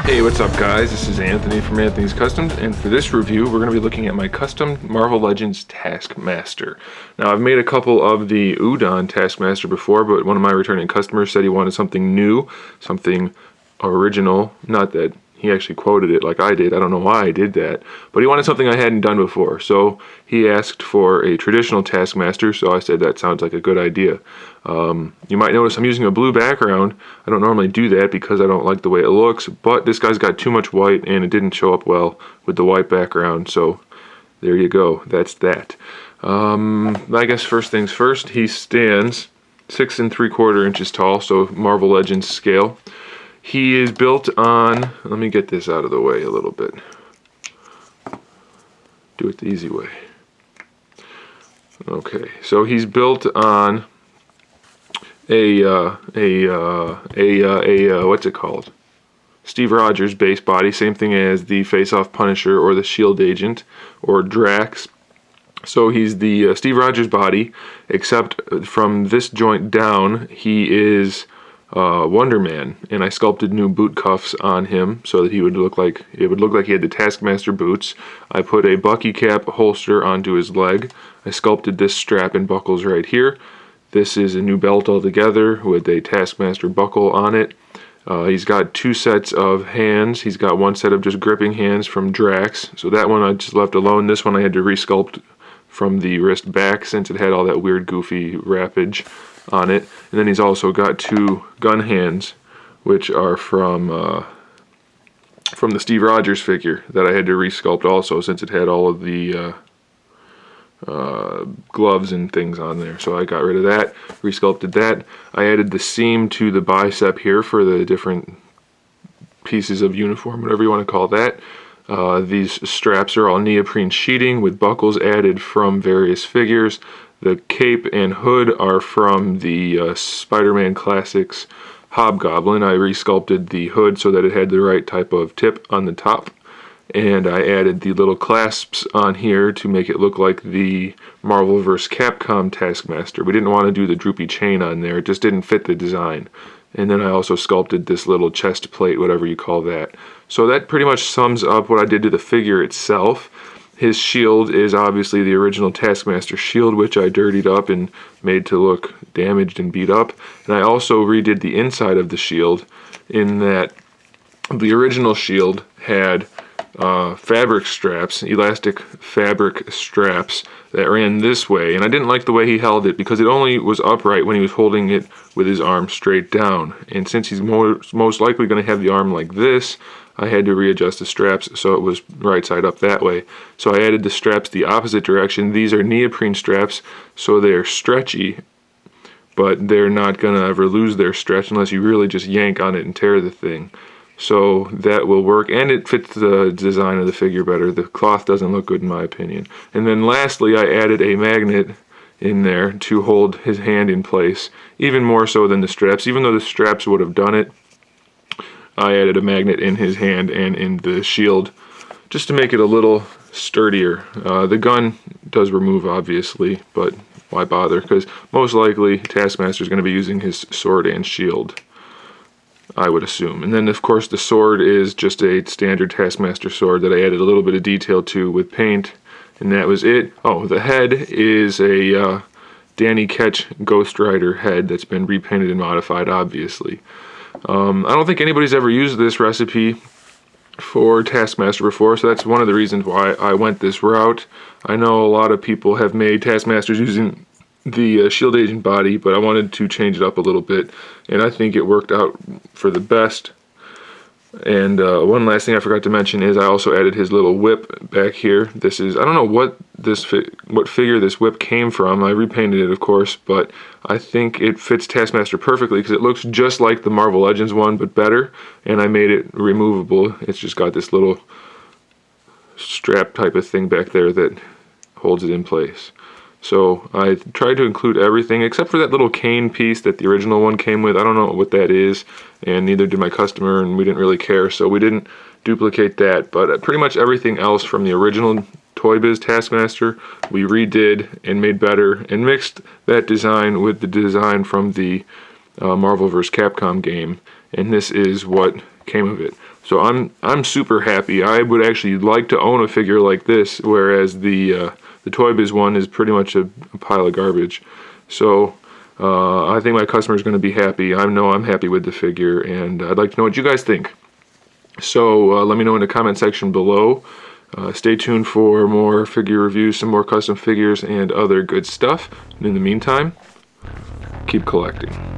Hey, what's up guys? This is Anthony from Anthony's Customs, and for this review we're going to be looking at my custom Marvel Legends Taskmaster. Now I've made a couple of the Udon Taskmaster before, but one of my returning customers said he wanted something new, something original. Not that he actually quoted it like I did, I don't know why I did that, but he wanted something I hadn't done before, so he asked for a traditional Taskmaster, so I said that sounds like a good idea. You might notice I'm using a blue background. I don't normally do that because I don't like the way it looks, but this guy's got too much white and it didn't show up well with the white background, so there you go, that's that. I guess first things first, he stands 6 3/4 inches tall, so Marvel Legends scale. He is built on, let me get this out of the way a little bit. Do it the easy way. Okay, so he's built on what's it called? Steve Rogers base body, same thing as the Face-Off Punisher or the Shield Agent or Drax. So he's the Steve Rogers body, except from this joint down, he is Wonder Man, and I sculpted new boot cuffs on him so that he would look like he had the Taskmaster boots. I put a Bucky cap holster onto his leg. I sculpted this strap and buckles right here. This is a new belt altogether with a Taskmaster buckle on it. He's got 2 sets of hands. He's got 1 set of just gripping hands from Drax, so that one I just left alone. This one I had to resculpt from the wrist back since it had all that weird goofy wrappage on it. And then he's also got 2 gun hands, which are from the Steve Rogers figure that I had to resculpt also, since it had all of the gloves and things on there. So I got rid of that, resculpted that. I added the seam to the bicep here for the different pieces of uniform, whatever you want to call that. These straps are all neoprene sheeting with buckles added from various figures. The cape and hood are from the Spider-Man Classics Hobgoblin. I resculpted the hood so that it had the right type of tip on the top, and I added the little clasps on here to make it look like the Marvel vs. Capcom Taskmaster. We didn't want to do the droopy chain on there, it just didn't fit the design. And then I also sculpted this little chest plate, whatever you call that. So that pretty much sums up what I did to the figure itself. His shield is obviously the original Taskmaster shield, which I dirtied up and made to look damaged and beat up. And I also redid the inside of the shield, in that the original shield had fabric straps, elastic fabric straps that ran this way, and I didn't like the way he held it because it only was upright when he was holding it with his arm straight down, and since he's most likely going to have the arm like this, I had to readjust the straps so it was right side up that way. So I added the straps the opposite direction. These are neoprene straps, so they're stretchy, but they're not going to ever lose their stretch unless you really just yank on it and tear the thing. So that will work, and it fits the design of the figure better. The cloth doesn't look good in my opinion. And then lastly, I added a magnet in there to hold his hand in place, even more so than the straps. Even though the straps would have done it, I added a magnet in his hand and in the shield just to make it a little sturdier. The gun does remove obviously, but why bother, because most likely Taskmaster is going to be using his sword and shield, I would assume. And then of course the sword is just a standard Taskmaster sword that I added a little bit of detail to with paint, and that was it. Oh, the head is a Danny Ketch Ghost Rider head that's been repainted and modified obviously. I don't think anybody's ever used this recipe for Taskmaster before, so that's one of the reasons why I went this route. I know a lot of people have made Taskmasters using the Shield Agent body, but I wanted to change it up a little bit, and I think it worked out for the best. And one last thing I forgot to mention is I also added his little whip back here. This is, I don't know what figure this whip came from. I repainted it, of course, but I think it fits Taskmaster perfectly because it looks just like the Marvel Legends one, but better. And I made it removable. It's just got this little strap type of thing back there that holds it in place. So I tried to include everything except for that little cane piece that the original one came with. I don't know what that is, and neither did my customer, and we didn't really care, so we didn't duplicate that. But pretty much everything else from the original Toy Biz Taskmaster we redid and made better and mixed that design with the design from the Marvel vs. Capcom game, and this is what came of it. So I'm super happy. I would actually like to own a figure like this, whereas the Toy Biz one is pretty much a pile of garbage. So I think my customer is going to be happy. I know I'm happy with the figure, and I'd like to know what you guys think. So let me know in the comment section below. Stay tuned for more figure reviews, some more custom figures, and other good stuff. And in the meantime, keep collecting.